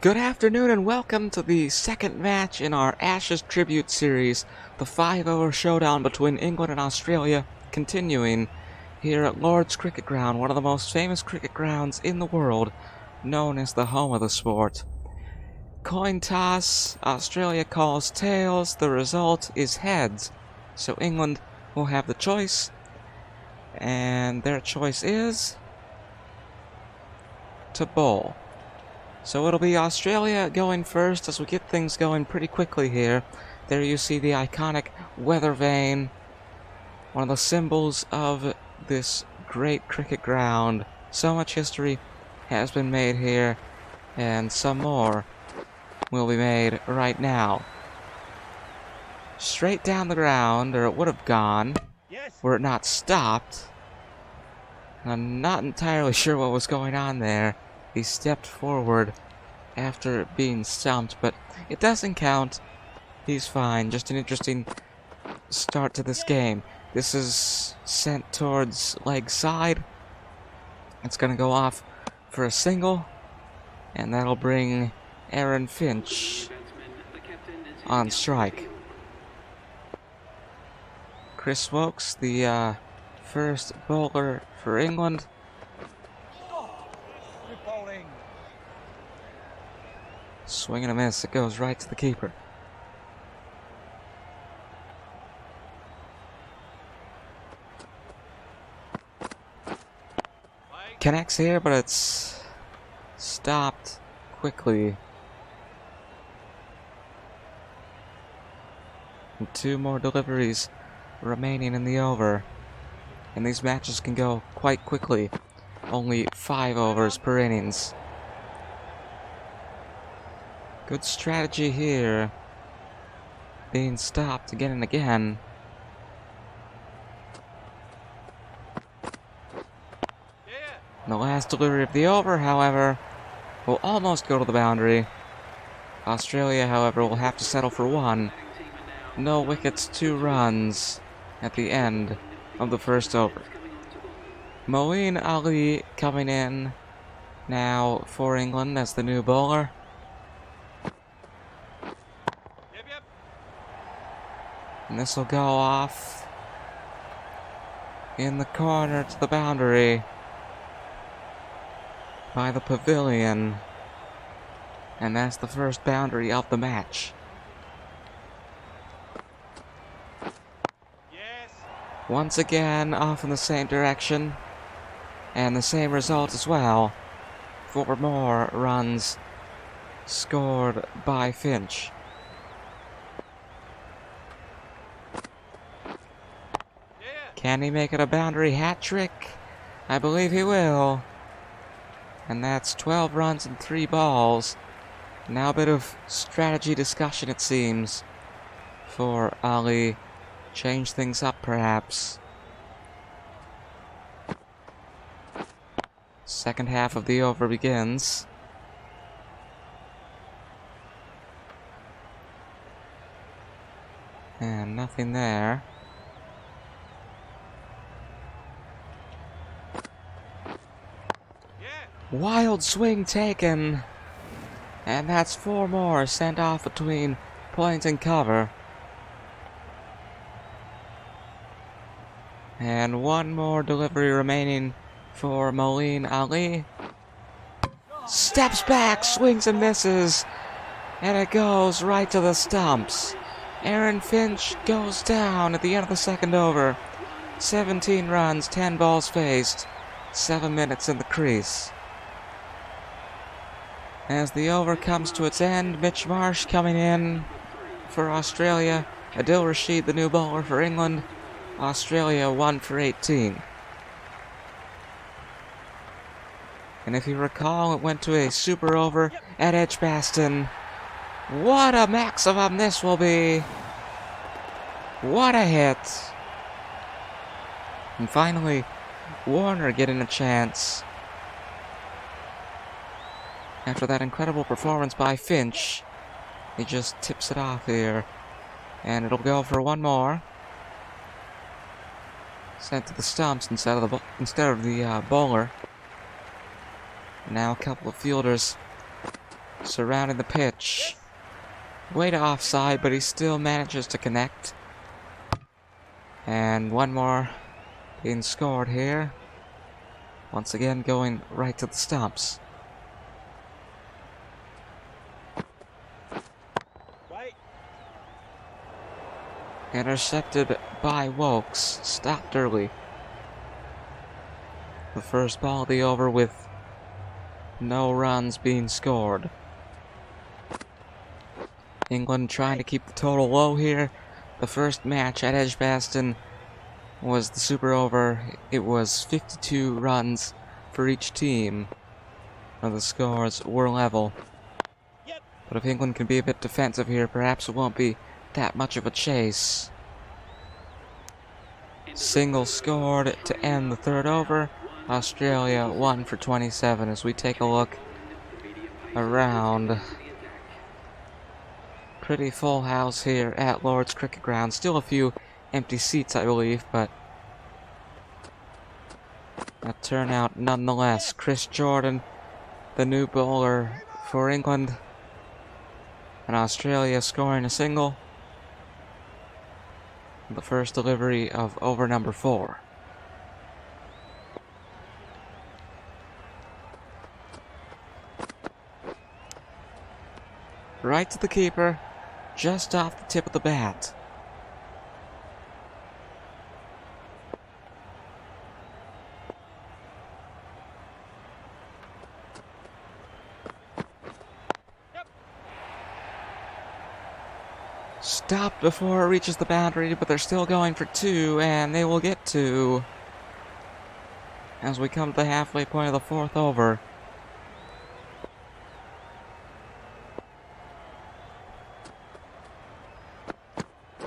Good afternoon and welcome to the second match in our Ashes Tribute series, the 5-over showdown between England and Australia, continuing here at Lord's Cricket Ground, one of the most famous cricket grounds in the world, known as the home of the sport. Coin toss, Australia calls tails, the result is heads, so England will have the choice, and their choice is to bowl. So it'll be Australia going first as we get things going pretty quickly here. There you see the iconic weather vane, one of the symbols of this great cricket ground. So much history has been made here, and some more will be made right now. Straight down the ground, or it would have gone, were it not stopped. I'm not entirely sure what was going on there. He stepped forward after being stumped, but it doesn't count. He's fine. Just an interesting start to this game. This is sent towards leg side. It's going to go off for a single, and that'll bring Aaron Finch on strike. Chris Wokes, the first bowler for England. Swing and a miss. It goes right to the keeper. Connects here, but it's stopped quickly. And 2 more deliveries remaining in the over. And these matches can go quite quickly. Only 5 overs per innings. Good strategy here. Being stopped again and again. And the last delivery of the over, however, will almost go to the boundary. Australia, however, will have to settle for 1. No wickets, 2 runs at the end of the first over. Moeen Ali coming in now for England as the new bowler. And this will go off in the corner to the boundary by the pavilion. And that's the first boundary of the match. Yes. Once again, off in the same direction. And the same result as well. 4 more runs scored by Finch. Can he make it a boundary hat trick? I believe he will. And that's 12 runs and 3 balls. Now a bit of strategy discussion, it seems, for Ali. Change things up, perhaps. Second half of the over begins. And nothing there. Wild swing taken, and that's 4 more sent off between point and cover. And 1 more delivery remaining for Moeen Ali. Steps back, swings and misses, and it goes right to the stumps. Aaron Finch goes down at the end of the second over. 17 runs, 10 balls faced, 7 minutes in the crease. As the over comes to its end, Mitch Marsh coming in for Australia. Adil Rashid, the new bowler for England. Australia 1 for 18. And if you recall, it went to a super over at Edgbaston. What a maximum this will be! What a hit! And finally, Warner getting a chance. After that incredible performance by Finch, he just tips it off here. And it'll go for 1 more. Sent to the stumps instead of the bowler. Now a couple of fielders surrounding the pitch. Way to offside, but he still manages to connect. And one more being scored here. Once again going right to the stumps. Intercepted by Wokes. Stopped early. The first ball of the over with no runs being scored. England trying to keep the total low here. The first match at Edgbaston was the super over. It was 52 runs for each team. And the scores were level. But if England can be a bit defensive here, perhaps it won't be that much of a chase. Single scored to end the third over. Australia 1 for 27 as we take a look around. Pretty full house here at Lord's Cricket Ground. Still a few empty seats, I believe, but a turnout nonetheless. Chris Jordan, the new bowler for England. And Australia scoring a single. The first delivery of over number 4. Right to the keeper, just off the tip of the bat. Stopped before it reaches the boundary, but they're still going for 2, and they will get 2 as we come to the halfway point of the fourth over.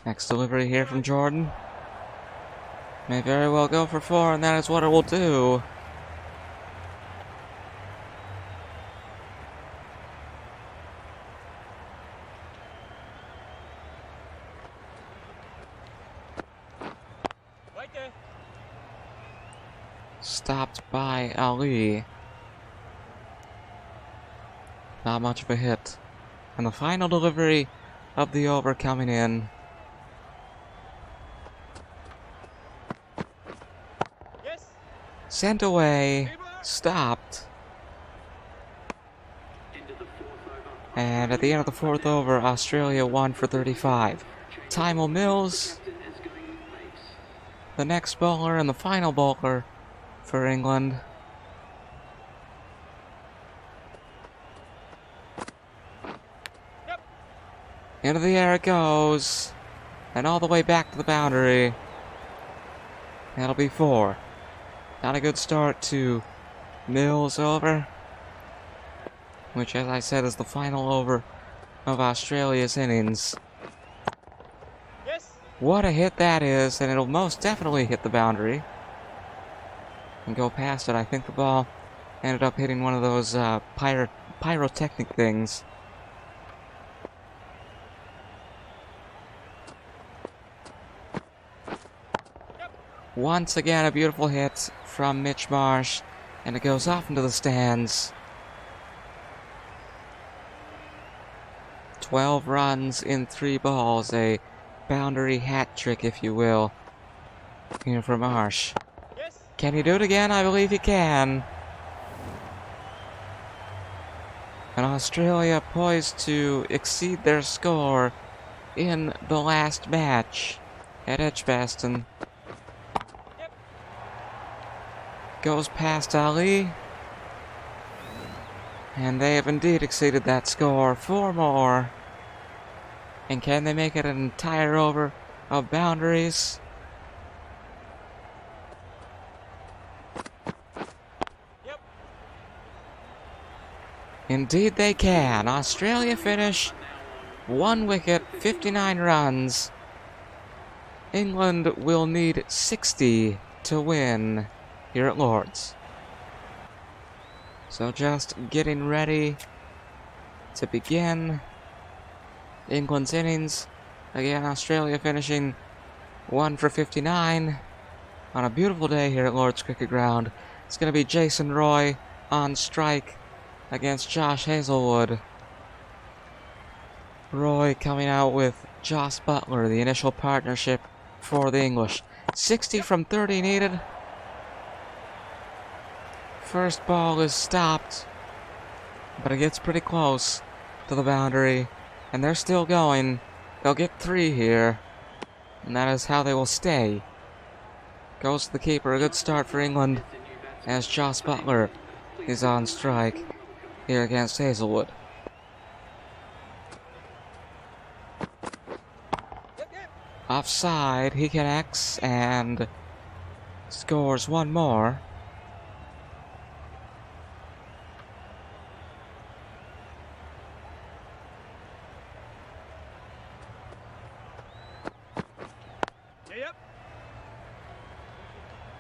Next delivery here from Jordan. May very well go for 4, and that is what it will do. Stopped by Ali. Not much of a hit. And the final delivery of the over coming in. Sent away. Stopped. And at the end of the fourth over, Australia 1 for 35. Tymel Mills, the next bowler and the final bowler for England. Into the air it goes. And all the way back to the boundary. That'll be 4. Not a good start to Mills over, which, as I said, is the final over of Australia's innings. What a hit that is, and it'll most definitely hit the boundary and go past it. I think the ball ended up hitting one of those pyrotechnic things. Once again, a beautiful hit from Mitch Marsh, and it goes off into the stands. 12 runs in 3 balls, a boundary hat trick, if you will, here for Marsh. Can he do it again? I believe he can. And Australia poised to exceed their score in the last match at Edgbaston. Goes past Ali. And they have indeed exceeded that score. 4 more. And can they make it an entire over of boundaries? Yep. Indeed they can. Australia finish 1 wicket, 59 runs. England will need 60 to win here at Lord's. So just getting ready to begin England's innings. Again, Australia finishing 1 for 59 on a beautiful day here at Lord's Cricket Ground. It's going to be Jason Roy on strike against Josh Hazelwood. Roy coming out with Joss Butler, the initial partnership for the English. 60 from 30 needed. First ball is stopped, but it gets pretty close to the boundary, and they're still going. They'll get 3 here, and that is how they will stay. Goes to the keeper. A good start for England as Joss Butler is on strike here against Hazelwood. Offside, he connects and scores one more.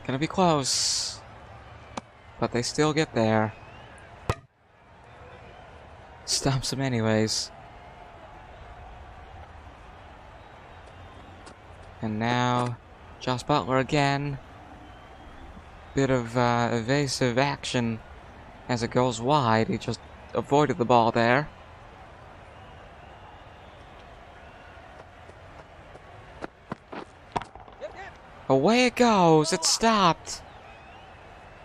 Gonna be close, but they still get there. Stumps him anyways. And now, Joss Butler again. Bit of evasive action as it goes wide. He just avoided the ball there. Away it goes. It stopped.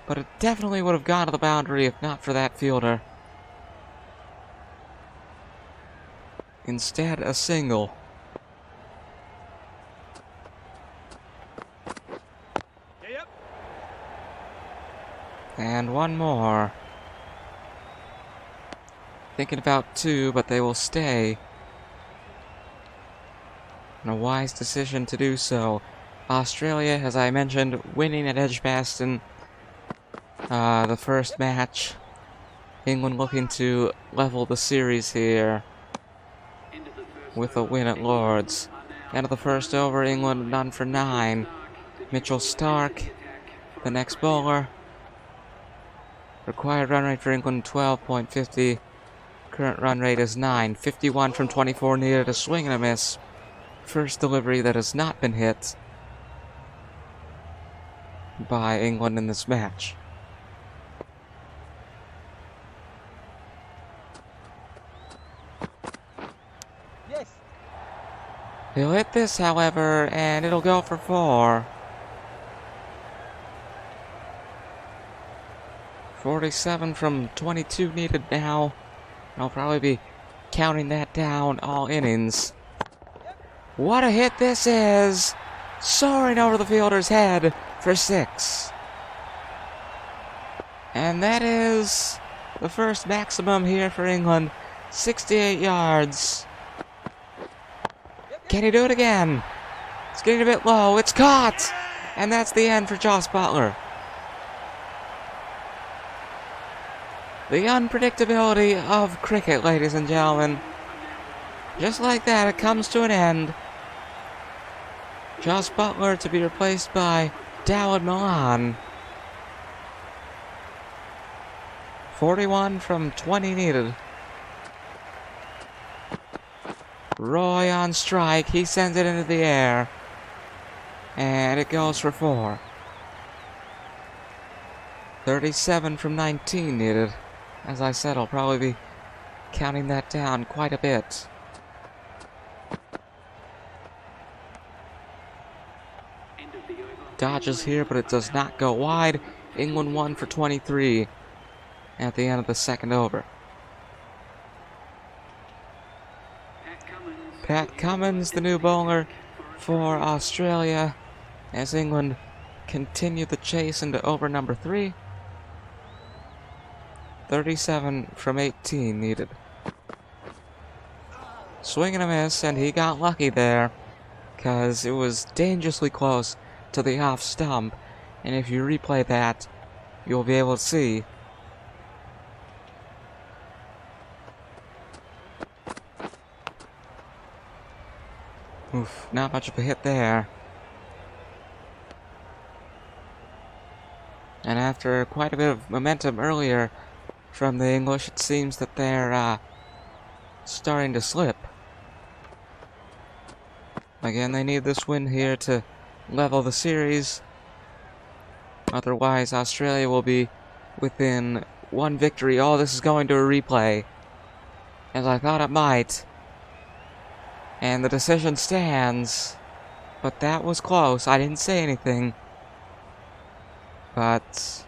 But it definitely would have gone to the boundary if not for that fielder. Instead, a single. And one more. Thinking about 2, but they will stay. And a wise decision to do so. Australia, as I mentioned, winning at Edgbaston the first match. England looking to level the series here with a win at Lord's. End of the first over, England none for 9. Mitchell Stark, the next bowler. Required run rate for England 12.50. Current run rate is 9. 51 from 24 needed, a swing and a miss. First delivery that has not been hit by England in this match. Yes. He'll hit this, however, and it'll go for 4. 47 from 22 needed now. I'll probably be counting that down all innings. What a hit this is! Soaring over the fielder's head for 6. And that is the first maximum here for England. 68 yards. Can he do it again? It's getting a bit low. It's caught! And that's the end for Joss Butler. The unpredictability of cricket, ladies and gentlemen. Just like that, it comes to an end. Joss Butler to be replaced by Dawid Malan. 41 from 20 needed. Roy on strike. He sends it into the air. And it goes for 4. 37 from 19 needed. As I said, I'll probably be counting that down quite a bit. Dodges here, but it does not go wide. England 1 for 23 at the end of the second over. Pat Cummins, the new bowler for Australia, as England continue the chase into over number 3. 37 from 18 needed. Swing and a miss, and he got lucky there, because it was dangerously close to the off stump, and if you replay that, you'll be able to see. Oof, not much of a hit there. And after quite a bit of momentum earlier from the English, it seems that they're starting to slip. Again, they need this win here to level the series. Otherwise, Australia will be within 1 victory. Oh, this is going to a replay, as I thought it might. And the decision stands. But that was close. I didn't say anything. But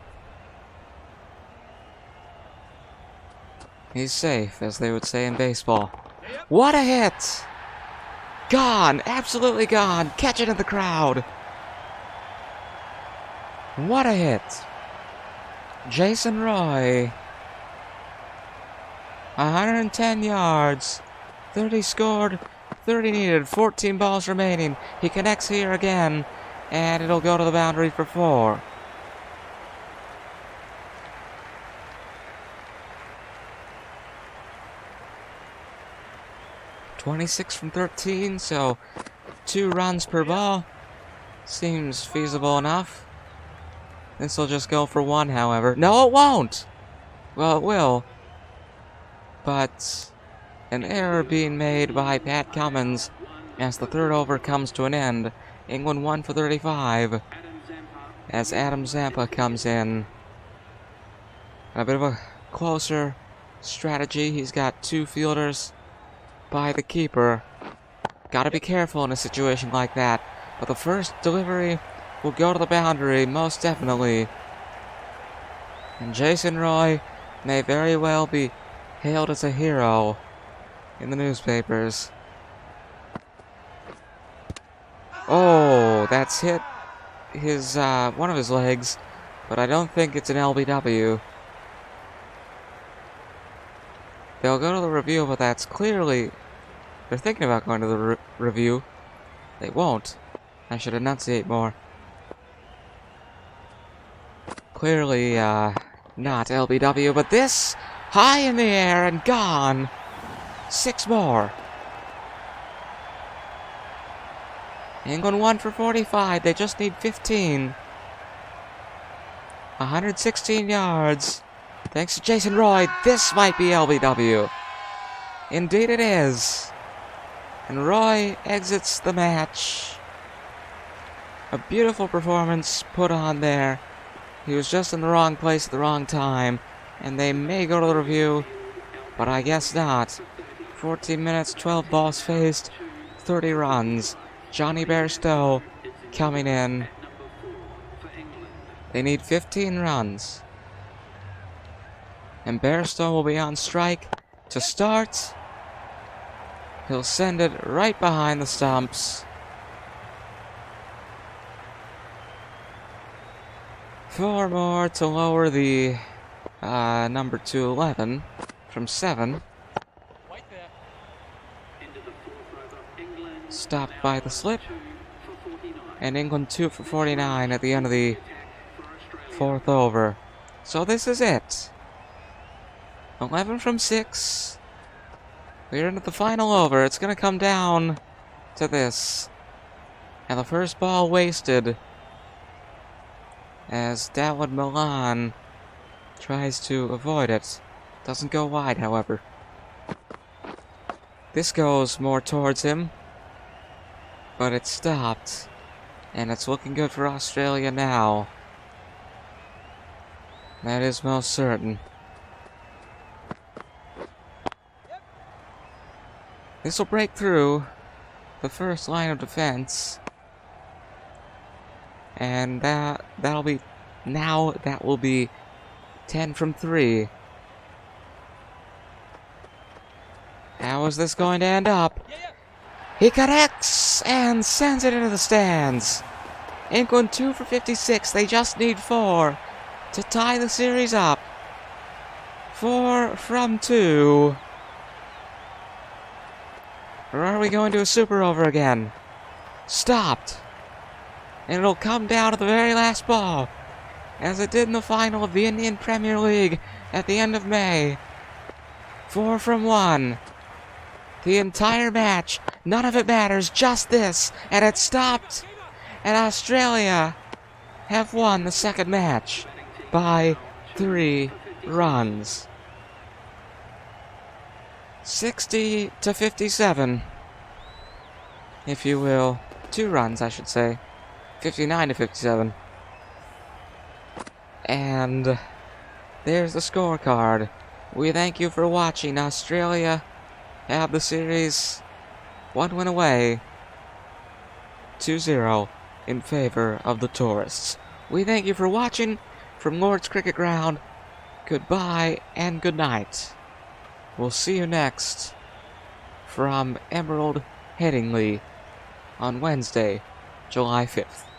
he's safe, as they would say in baseball. What a hit! Gone! Absolutely gone! Catch it in the crowd! What a hit! Jason Roy. 110 yards. 30 scored. 30 needed. 14 balls remaining. He connects here again. And it'll go to the boundary for 4. .26 from 13, so 2 runs per ball. Seems feasible enough. This will just go for 1, however. No, it won't! Well, it will. But an error being made by Pat Cummins as the 3rd over comes to an end. England 1 for 35 as Adam Zampa comes in. A bit of a closer strategy. He's got 2 fielders by the keeper. Gotta be careful in a situation like that. But the first delivery will go to the boundary, most definitely. And Jason Roy may very well be hailed as a hero in the newspapers. Oh, that's hit his one of his legs, but I don't think it's an LBW. They'll go to the review, but that's clearly... They're thinking about going to the review. They won't. I should enunciate more. Clearly, not LBW, but this, high in the air and gone. 6 more. England 1 for 45. They just need 15. 116 yards. Thanks to Jason Roy, this might be LBW. Indeed it is. And Roy exits the match. A beautiful performance put on there. He was just in the wrong place at the wrong time. And they may go to the review, but I guess not. 14 minutes, 12 balls faced, 30 runs. Johnny Bairstow coming in. They need 15 runs. And Bairstow will be on strike to start. He'll send it right behind the stumps. 4 more to lower the number to 11 from 7. Stopped by the slip. And England 2 for 49 at the end of the 4th over. So this is it. 11 from 6. We're into the final over. It's going to come down to this. And the first ball wasted as Dawud Milan tries to avoid it. Doesn't go wide, however. This goes more towards him, but it's stopped. And it's looking good for Australia now. That is most certain. This will break through the first line of defense. And that'll be... Now that will be 10 from 3. How is this going to end up? He connects and sends it into the stands. England 2 for 56. They just need 4 to tie the series up. 4 from 2. Or are we going to a super over again? Stopped. And it'll come down to the very last ball, as it did in the final of the Indian Premier League at the end of May. 4 from 1. The entire match. None of it matters, just this. And it stopped. And Australia have won the second match by 3 runs. 60 to 57, if you will. 2 runs, I should say. 59 to 57. And there's the scorecard. We thank you for watching. Australia have the series 1 win away. 2-0 in favor of the tourists. We thank you for watching from Lord's Cricket Ground. Goodbye and good night. We'll see you next from Emerald Headingley on Wednesday, July 5th.